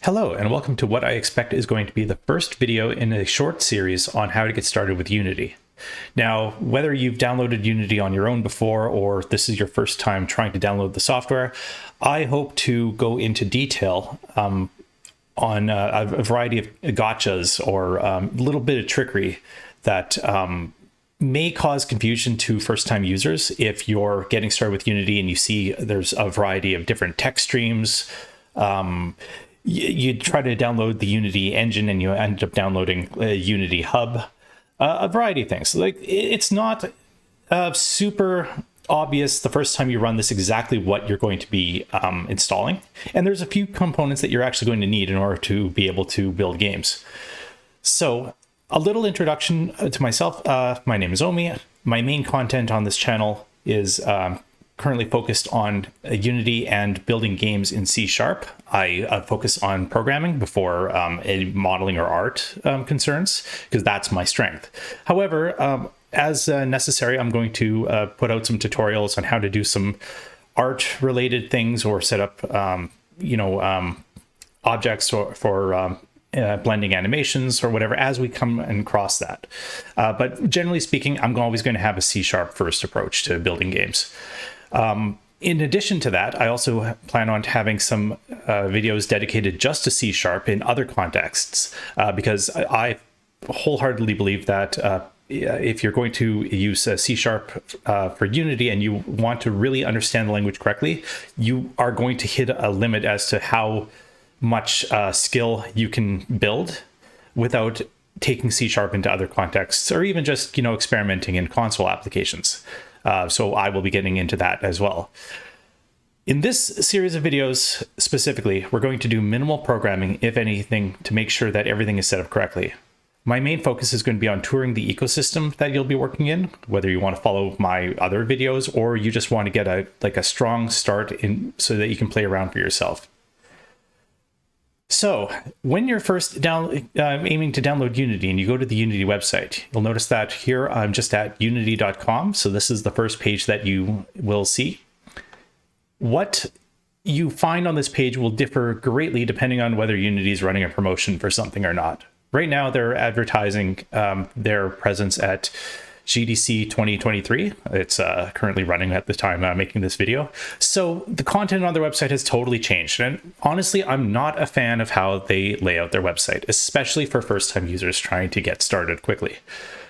Hello, and welcome to what I expect is going to be the first video in a short series on how to get started with Unity. Now, whether you've downloaded Unity on your own before or this is your first time trying to download the software, I hope to go into detail on a variety of gotchas or a little bit of trickery that may cause confusion to first-time users if you're getting started with Unity and you see there's a variety of different text streams. You try to download the Unity engine and you end up downloading a Unity hub, a variety of things. Like, it's not super obvious the first time you run this exactly what you're going to be installing. And there's a few components that you're actually going to need in order to be able to build games. So a little introduction to myself. My name is Omi. My main content on this channel is currently focused on Unity and building games in C#. I focus on programming before any modeling or art concerns, because that's my strength. However, as necessary, I'm going to put out some tutorials on how to do some art related things or set up, objects for blending animations or whatever as we come and cross that. But generally speaking, I'm always going to have a C# first approach to building games. In addition to that, I also plan on having some videos dedicated just to C# in other contexts, because I wholeheartedly believe that if you're going to use C# for Unity and you want to really understand the language correctly, you are going to hit a limit as to how much skill you can build without taking C# into other contexts, or even just, experimenting in console applications. So I will be getting into that as well. In this series of videos specifically, we're going to do minimal programming, if anything, to make sure that everything is set up correctly. My main focus is going to be on touring the ecosystem that you'll be working in, whether you want to follow my other videos or you just want to get a strong start in so that you can play around for yourself. So when you're first aiming to download Unity and you go to the Unity website, you'll notice that here I'm just at unity.com. So this is the first page that you will see. What you find on this page will differ greatly depending on whether Unity is running a promotion for something or not. Right now, they're advertising their presence at GDC 2023. It's currently running at the time I'm making this video. So the content on their website has totally changed. And honestly, I'm not a fan of how they lay out their website, especially for first-time users trying to get started quickly.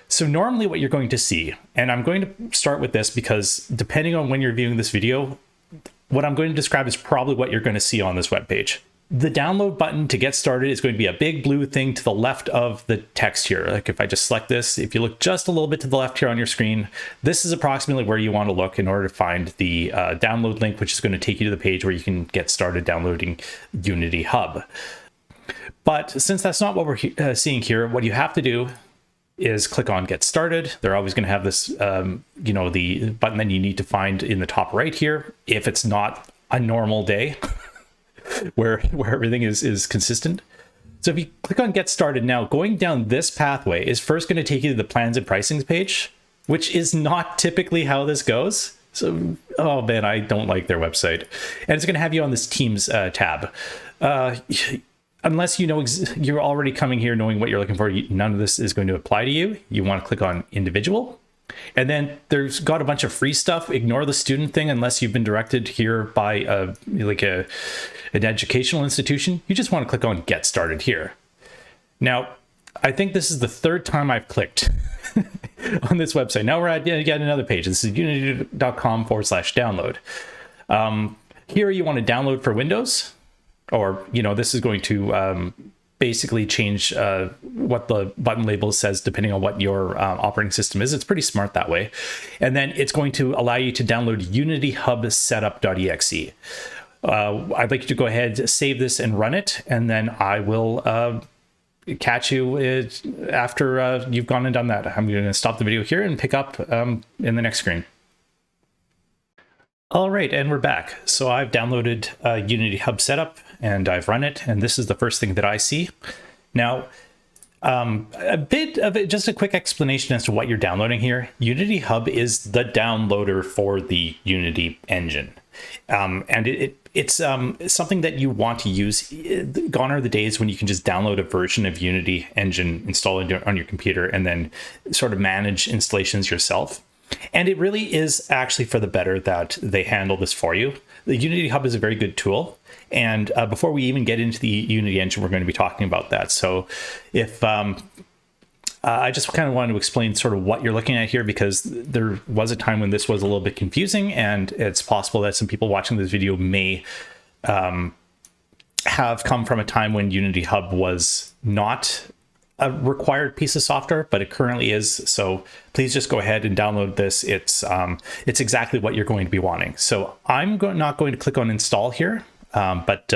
So normally what you're going to see, and I'm going to start with this because depending on when you're viewing this video, what I'm going to describe is probably what you're going to see on this webpage. The download button to get started is going to be a big blue thing to the left of the text here. Like if I just select this, if you look just a little bit to the left here on your screen, this is approximately where you want to look in order to find the download link, which is going to take you to the page where you can get started downloading Unity Hub. But since that's not what we're seeing here, what you have to do is click on Get Started. They're always going to have this, the button that you need to find in the top right here, if it's not a normal day. where everything is consistent. So if you click on Get Started now, going down this pathway is first going to take you to the plans and pricings page, which is not typically how this goes. So, oh man, I don't like their website. And it's going to have you on this Teams tab. Unless you're already coming here knowing what you're looking for, none of this is going to apply to you. You want to click on Individual. And then there's got a bunch of free stuff. Ignore the student thing unless you've been directed here by an educational institution. You just want to click on Get Started here. Now, I think this is the third time I've clicked on this website. Now we're at yet another page. This is unity.com/download. Here you want to download for Windows, or, this is going to basically change what the button label says depending on what your operating system is. It's pretty smart that way. And then it's going to allow you to download Unity Hub Setup.exe. I'd like you to go ahead, save this and run it, and then I will catch you after you've gone and done that. I'm going to stop the video here and pick up in the next screen. All right, and we're back. So I've downloaded Unity Hub Setup and I've run it, and this is the first thing that I see. Now, a bit of it, just a quick explanation as to what you're downloading here. Unity Hub is the downloader for the Unity engine. And it's something that you want to use. Gone are the days when you can just download a version of Unity engine, install it on your computer, and then sort of manage installations yourself. And it really is actually for the better that they handle this for you. The Unity Hub is a very good tool. And before we even get into the Unity engine, we're going to be talking about that. So if I just kind of wanted to explain sort of what you're looking at here, because there was a time when this was a little bit confusing, and it's possible that some people watching this video may have come from a time when Unity Hub was not a required piece of software, but it currently is. So please just go ahead and download this. It's exactly what you're going to be wanting. So I'm not going to click on install here, but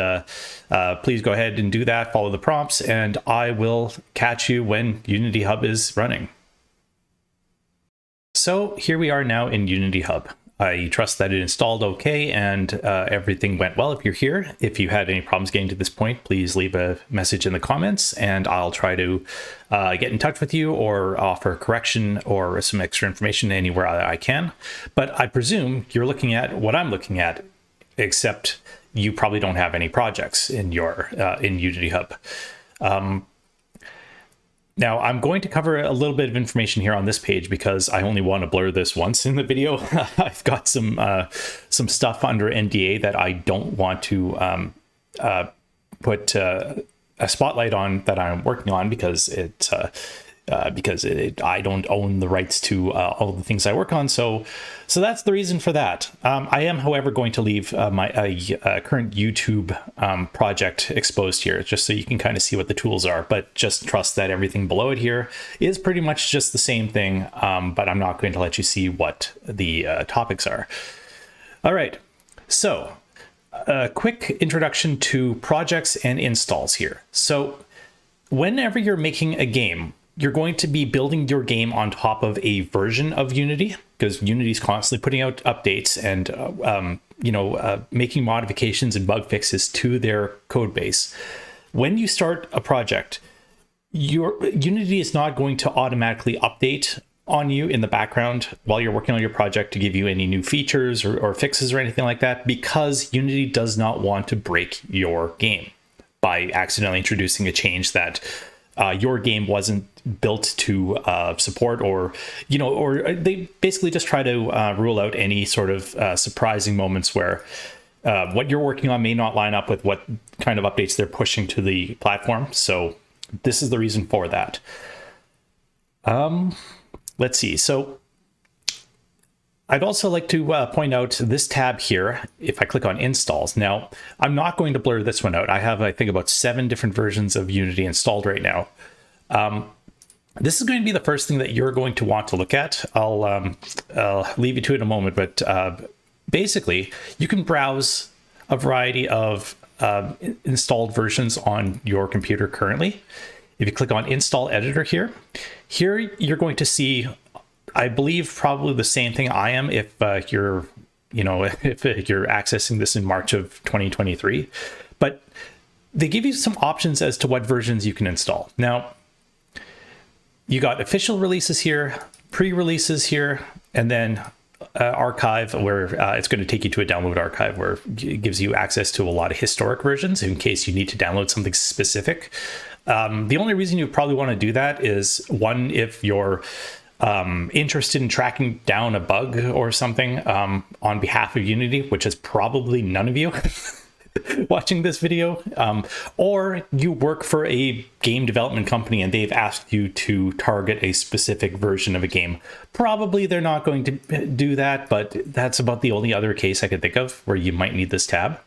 please go ahead and do that. Follow the prompts, and I will catch you when Unity Hub is running. So here we are now in Unity Hub. I trust that it installed okay and everything went well. If you're here, if you had any problems getting to this point, please leave a message in the comments and I'll try to get in touch with you or offer correction or some extra information anywhere I can. But I presume you're looking at what I'm looking at, except you probably don't have any projects in your in Unity Hub. Now, I'm going to cover a little bit of information here on this page because I only want to blur this once in the video. I've got some stuff under NDA that I don't want to put a spotlight on that I'm working on because I don't own the rights to all the things I work on. So that's the reason for that. I am, however, going to leave my current YouTube project exposed here, just so you can kind of see what the tools are. But just trust that everything below it here is pretty much just the same thing. But I'm not going to let you see what the topics are. All right. So a quick introduction to projects and installs here. So whenever you're making a game, you're going to be building your game on top of a version of Unity, because Unity is constantly putting out updates and making modifications and bug fixes to their code base. When you start a project, your Unity is not going to automatically update on you in the background while you're working on your project to give you any new features or fixes or anything like that, because Unity does not want to break your game by accidentally introducing a change that your game wasn't built to support, or they basically just try to rule out any sort of surprising moments where what you're working on may not line up with what kind of updates they're pushing to the platform. So this is the reason for that. Let's see. So I'd also like to point out this tab here. If I click on installs, now I'm not going to blur this one out. I have, I think, about 7 different versions of Unity installed right now. This is going to be the first thing that you're going to want to look at. I'll leave you to it in a moment, but basically you can browse a variety of installed versions on your computer currently. If you click on install editor here you're going to see, I believe, probably the same thing I am if you're accessing this in March of 2023. But they give you some options as to what versions you can install. Now, you got official releases here, pre-releases here, and then archive, where it's going to take you to a download archive where it gives you access to a lot of historic versions in case you need to download something specific. The only reason you probably want to do that is, one, if you're interested in tracking down a bug or something on behalf of Unity, which is probably none of you watching this video, or you work for a game development company and they've asked you to target a specific version of a game. Probably they're not going to do that, but that's about the only other case I could think of where you might need this tab.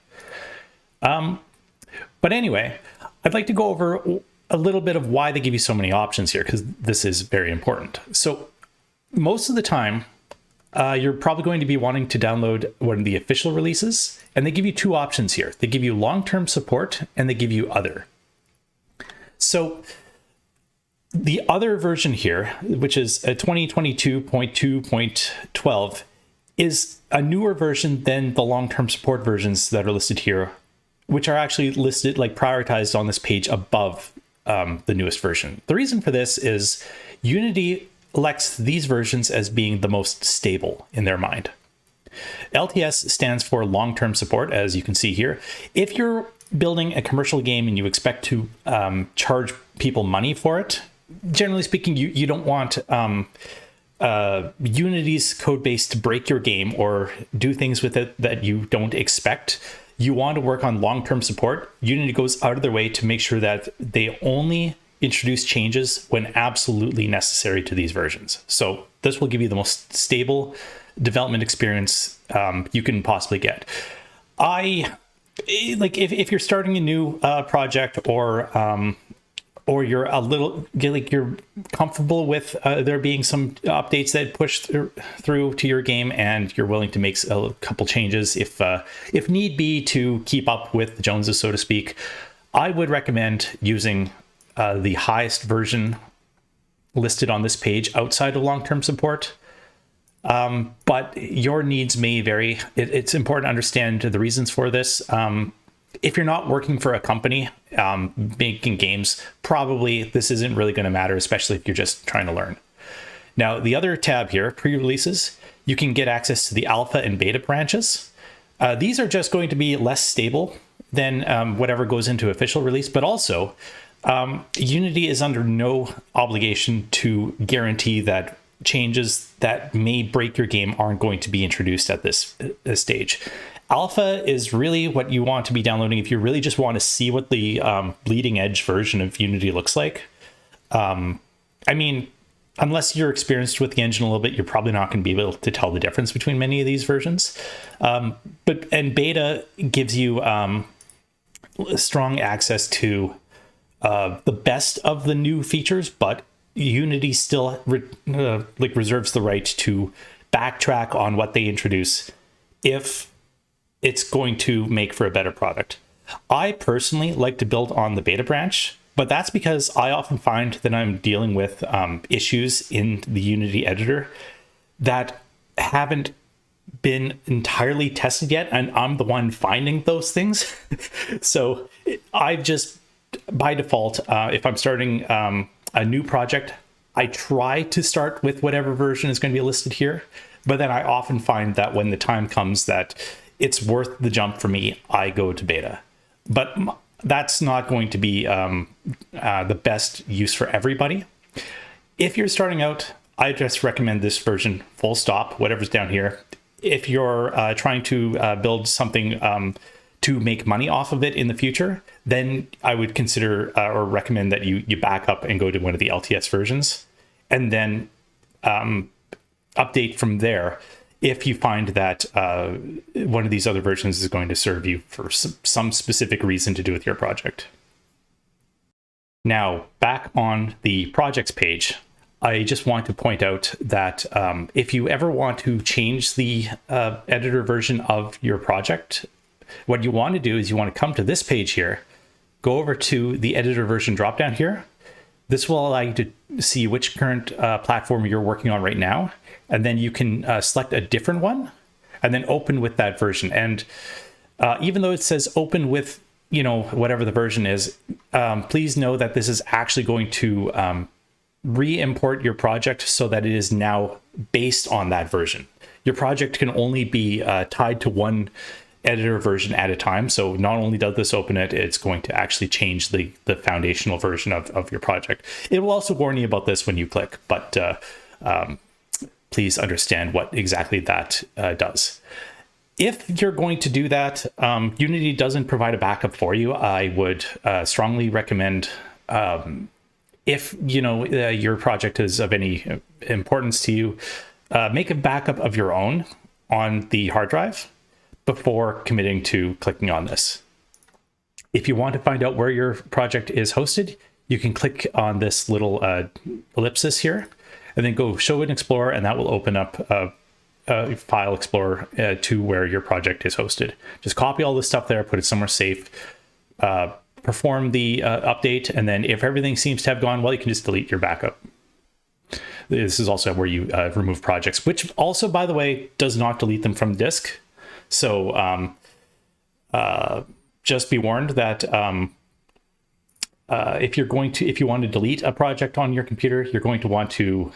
But anyway, I'd like to go over a little bit of why they give you so many options here, because this is very important. So most of the time, you're probably going to be wanting to download one of the official releases, and they give you 2 options here. They give you long-term support and they give you other. So the other version here, which is a 2022.2.12, is a newer version than the long-term support versions that are listed here, which are actually listed, like, prioritized on this page above the newest version. The reason for this is Unity elects these versions as being the most stable in their mind. LTS stands for long-term support, as you can see here. If you're building a commercial game and you expect to charge people money for it, generally speaking, you don't want Unity's code base to break your game or do things with it that you don't expect. You want to work on long-term support. Unity goes out of their way to make sure that they only introduce changes when absolutely necessary to these versions. So this will give you the most stable development experience you can possibly get. If you're starting a new project or you're a little you're comfortable with there being some updates that push through to your game, and you're willing to make a couple changes if need be to keep up with the Joneses, so to speak, I would recommend using the highest version listed on this page outside of long-term support. But your needs may vary. It's important to understand the reasons for this. If you're not working for a company making games, probably this isn't really going to matter, especially if you're just trying to learn. Now, the other tab here, pre-releases, you can get access to the alpha and beta branches. These are just going to be less stable than whatever goes into official release, but also Unity is under no obligation to guarantee that changes that may break your game aren't going to be introduced at this stage. Alpha is really what you want to be downloading if you really just want to see what the bleeding edge version of Unity looks like. I mean, unless you're experienced with the engine a little bit, you're probably not going to be able to tell the difference between many of these versions. And beta gives you strong access to the best of the new features, but Unity still reserves the right to backtrack on what they introduce if it's going to make for a better product. I personally like to build on the beta branch, but that's because I often find that I'm dealing with issues in the Unity editor that haven't been entirely tested yet, and I'm the one finding those things. So I just, by default, if I'm starting a new project, I try to start with whatever version is going to be listed here, but then I often find that when the time comes that it's worth the jump for me, I go to beta. But that's not going to be the best use for everybody. If you're starting out, I just recommend this version, full stop, whatever's down here. If you're trying to build something to make money off of it in the future, then I would consider or recommend that you back up and go to one of the LTS versions, and then update from there if you find that one of these other versions is going to serve you for some specific reason to do with your project. Now, back on the projects page, I just want to point out that if you ever want to change the editor version of your project, what you want to do is you want to come to this page here, go over to the editor version dropdown here. This will allow you to see which current platform you're working on right now, and then you can select a different one and then open with that version. And even though it says open with, whatever the version is, please know that this is actually going to re-import your project so that it is now based on that version. Your project can only be tied to one editor version at a time. So not only does this open it, it's going to actually change the foundational version of your project. It will also warn you about this when you click, but please understand what exactly that does. If you're going to do that, Unity doesn't provide a backup for you. I would strongly recommend, if your project is of any importance to you, make a backup of your own on the hard drive before committing to clicking on this. If you want to find out where your project is hosted, you can click on this little ellipsis here, and then go Show in Explorer, and that will open up a File Explorer to where your project is hosted. Just copy all this stuff there, put it somewhere safe, perform the update, and then if everything seems to have gone well, you can just delete your backup. This is also where you remove projects, which also, by the way, does not delete them from disk. So just be warned that if you want to delete a project on your computer, you're going to want to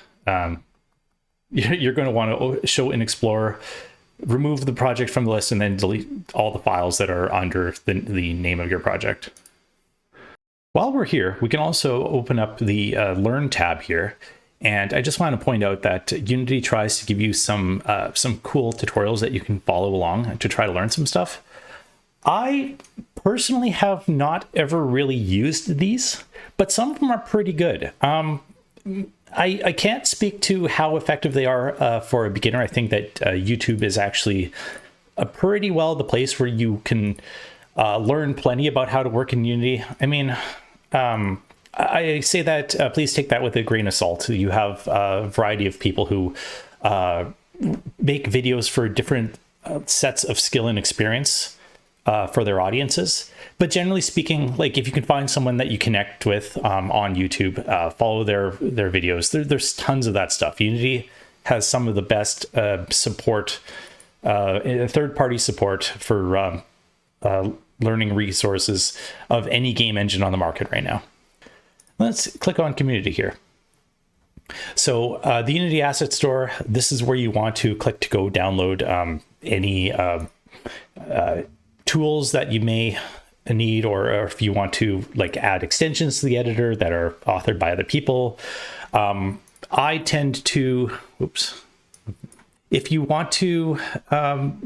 show in Explorer remove the project from the list and then delete all the files that are under the name of your project. While we're here, we can also open up the Learn tab here. And I just want to point out that Unity tries to give you some cool tutorials that you can follow along to try to learn some stuff. I personally have not ever really used these, but some of them are pretty good. I can't speak to how effective they are for a beginner. I think that YouTube is actually pretty well the place where you can learn plenty about how to work in Unity. I mean, I say that, please take that with a grain of salt. You have a variety of people who make videos for different sets of skill and experience for their audiences. But generally speaking, like if you can find someone that you connect with on YouTube, follow their videos. There's tons of that stuff. Unity has some of the best support, third-party support for learning resources of any game engine on the market right now. Let's click on community here. So the Unity Asset Store, this is where you want to click to go download any tools that you may need, or if you want to like add extensions to the editor that are authored by other people. I tend to, if you want to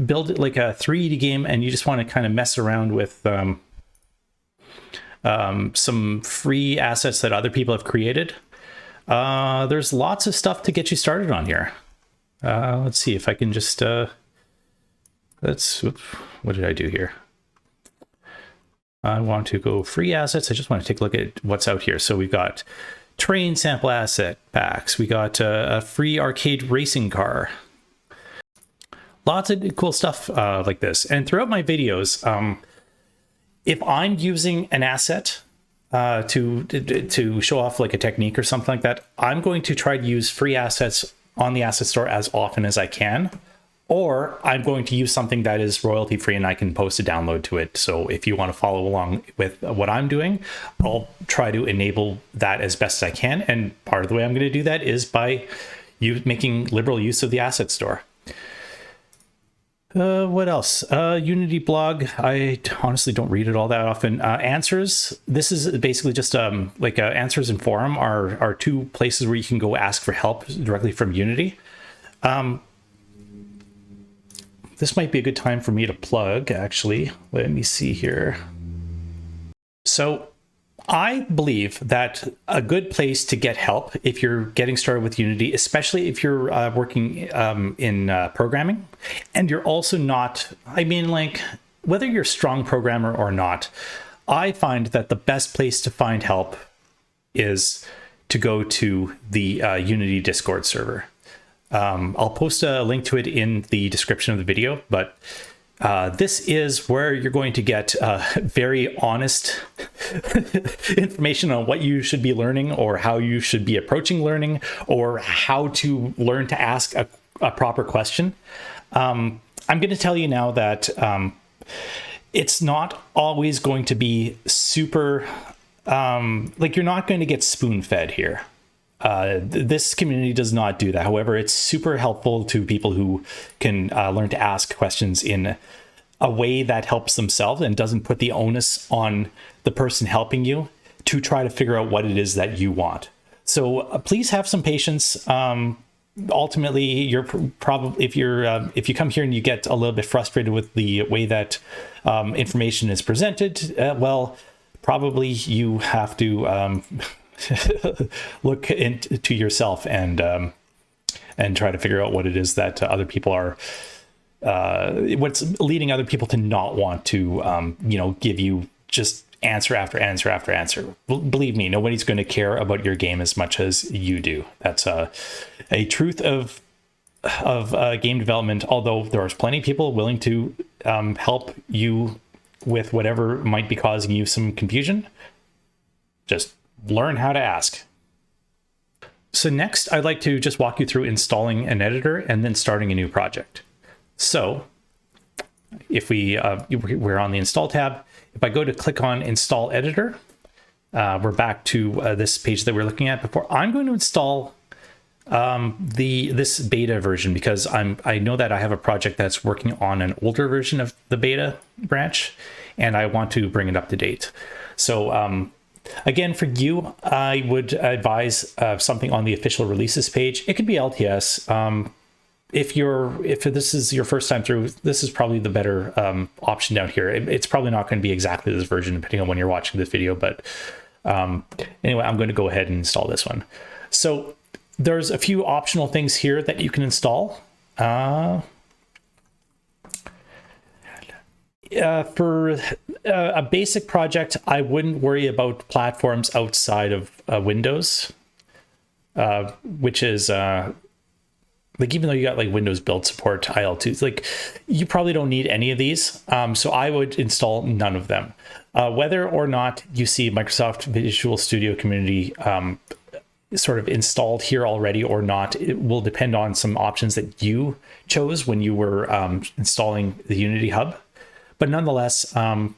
build it like a 3D game and you just want to kind of mess around with some free assets that other people have created, there's lots of stuff to get you started on here. Let's see if I can just, what did I do here? I want to go free assets. I just want to take a look at what's out here. So we've got train sample asset packs. We got a free arcade racing car. Lots of cool stuff like this. And throughout my videos, if I'm using an asset to show off like a technique or something like that, I'm going to try to use free assets on the asset store as often as I can. Or I'm going to use something that is royalty free and I can post a download to it. So if you want to follow along with what I'm doing, I'll try to enable that as best as I can. And part of the way I'm going to do that is by making liberal use of the asset store. What else? Unity blog. I honestly don't read it all that often. Answers. This is basically just like answers and forum are two places where you can go ask for help directly from Unity. This might be a good time for me to plug, actually. Let me see here. So I believe that a good place to get help if you're getting started with Unity, especially if you're working in programming, and you're also not, I mean, like, whether you're a strong programmer or not, I find that the best place to find help is to go to the Unity Discord server. I'll post a link to it in the description of the video, but this is where you're going to get very honest information on what you should be learning, or how you should be approaching learning, or how to learn to ask a proper question. I'm going to tell you now that it's not always going to be super, like, you're not going to get spoon-fed here. This community does not do that. However, it's super helpful to people who can learn to ask questions in a way that helps themselves and doesn't put the onus on the person helping you to try to figure out what it is that you want. So please have some patience. Ultimately, you're probably, if you come here and you get a little bit frustrated with the way that information is presented, well, probably you have to look into yourself and try to figure out what it is that other people are, what's leading other people to not want to, give you just answer after answer after answer. Believe me, nobody's going to care about your game as much as you do. That's a truth of game development. Although there's plenty of people willing to help you with whatever might be causing you some confusion. Just learn how to ask. So next, I'd like to just walk you through installing an editor and then starting a new project. So if we're on the install tab, if I go to click on install editor, we're back to this page that we are looking at before. I'm going to install this beta version, because I know that I have a project that's working on an older version of the beta branch, and I want to bring it up to date. So again, for you, I would advise something on the official releases page. It could be LTS. If this is your first time through, this is probably the better option down here. It's probably not going to be exactly this version depending on when you're watching this video, but anyway, I'm going to go ahead and install this one. So there's a few optional things here that you can install. For a basic project, I wouldn't worry about platforms outside of Windows, which is like, even though you got like Windows build support, IL2, like you probably don't need any of these. So I would install none of them. Whether or not you see Microsoft Visual Studio Community sort of installed here already or not, it will depend on some options that you chose when you were installing the Unity Hub. But nonetheless, for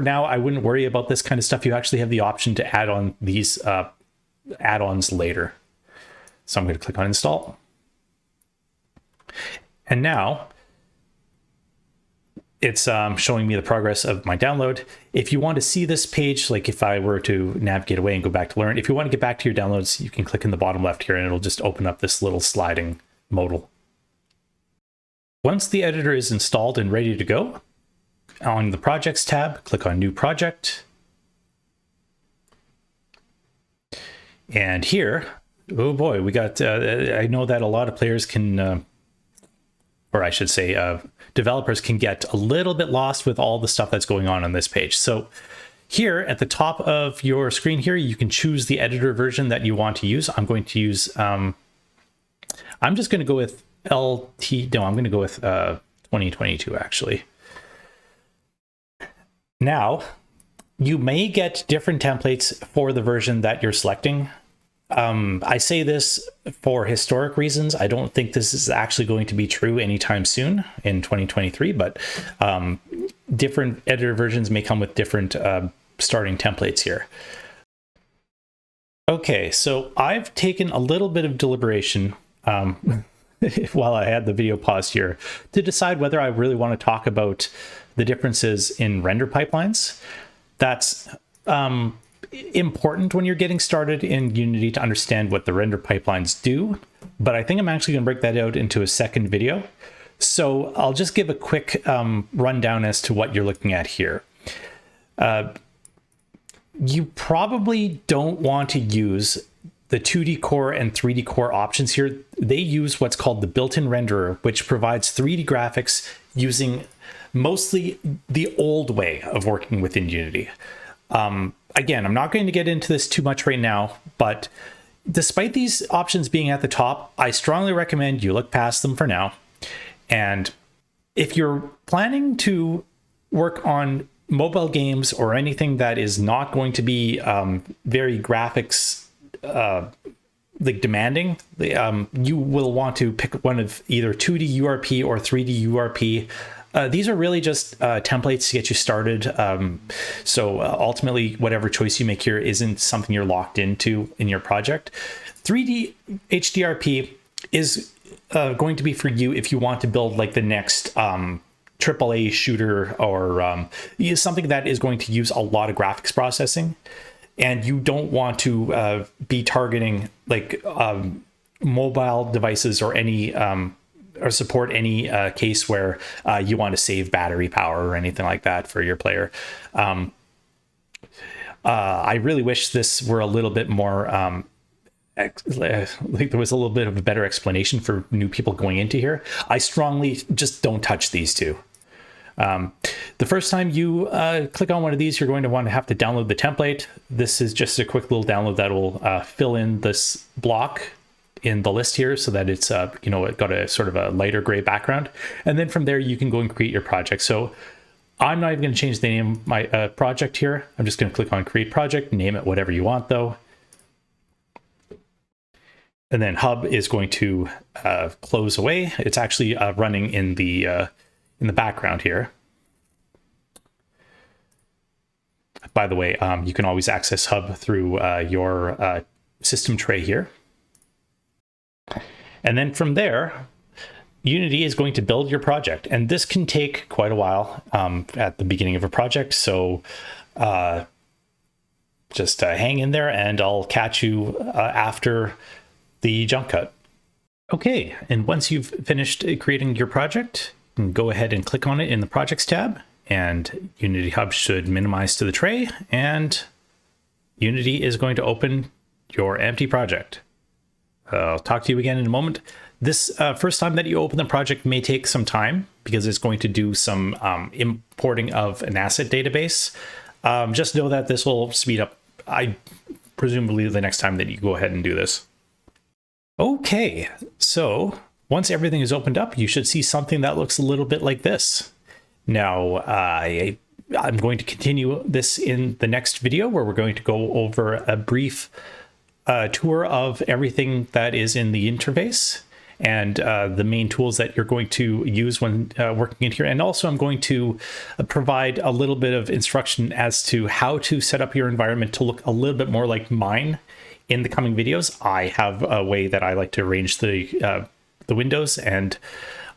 now, I wouldn't worry about this kind of stuff. You actually have the option to add on these add-ons later. So I'm going to click on install. And now it's showing me the progress of my download. If you want to see this page, like if I were to navigate away and go back to learn, if you want to get back to your downloads, you can click in the bottom left here and it'll just open up this little sliding modal. Once the editor is installed and ready to go, on the projects tab, click on new project. And here, oh boy, we got, I know that a lot of players can, or I should say, developers can get a little bit lost with all the stuff that's going on this page. So here at the top of your screen here, you can choose the editor version that you want to use. I'm going to use, I'm just going to go with I'm going to go with 2022 actually. Now, you may get different templates for the version that you're selecting. I say this for historic reasons. I don't think this is actually going to be true anytime soon in 2023, but different editor versions may come with different starting templates here. Okay, so I've taken a little bit of deliberation while I had the video paused here to decide whether I really want to talk about the differences in render pipelines. That's important when you're getting started in Unity to understand what the render pipelines do, but I think I'm actually going to break that out into a second video. So I'll just give a quick rundown as to what you're looking at here. You probably don't want to use the 2D core and 3D core options here. They use what's called the built-in renderer, which provides 3D graphics using mostly the old way of working within Unity. Again, I'm not going to get into this too much right now, but despite these options being at the top, I strongly recommend you look past them for now. And if you're planning to work on mobile games or anything that is not going to be very graphics like demanding, you will want to pick one of either 2D URP or 3D URP. These are really just templates to get you started. So ultimately, whatever choice you make here isn't something you're locked into in your project. 3D HDRP is going to be for you if you want to build like the next AAA shooter or something that is going to use a lot of graphics processing. And you don't want to be targeting like mobile devices or any or support any case where you want to save battery power or anything like that for your player. I really wish this were a little bit more, like there was a little bit of a better explanation for new people going into here. I strongly just don't touch these two. The first time you click on one of these, you're going to want to have to download the template. This is just a quick little download that will fill in this block in the list here so that it's it got a sort of a lighter gray background, and then from there you can go and create your project. So I'm not even going to change the name of my project here. I'm just going to click on create project, name it whatever you want though, and then Hub is going to close away. It's actually running in the background here. By the way, you can always access Hub through your system tray here. And then from there, Unity is going to build your project. And this can take quite a while at the beginning of a project. So just hang in there and I'll catch you after the jump cut. Okay, and once you've finished creating your project, you can go ahead and click on it in the Projects tab, and Unity Hub should minimize to the tray, and Unity is going to open your empty project. I'll talk to you again in a moment. This first time that you open the project may take some time because it's going to do some importing of an asset database. Just know that this will speed up, presumably, the next time that you go ahead and do this. Okay, so once everything is opened up, you should see something that looks a little bit like this. Now, I'm going to continue this in the next video where we're going to go over a brief tour of everything that is in the interface and the main tools that you're going to use when working in here. And also I'm going to provide a little bit of instruction as to how to set up your environment to look a little bit more like mine in the coming videos. I have a way that I like to arrange the windows, and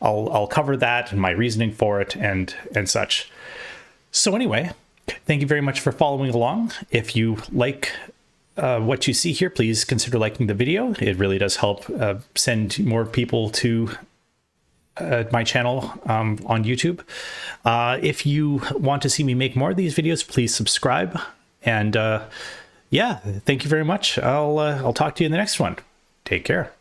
I'll cover that and my reasoning for it and such. So anyway, thank you very much for following along. If you like what you see here, please consider liking the video. It really does help send more people to my channel on YouTube. If you want to see me make more of these videos, please subscribe. And yeah, thank you very much. I'll talk to you in the next one. Take care.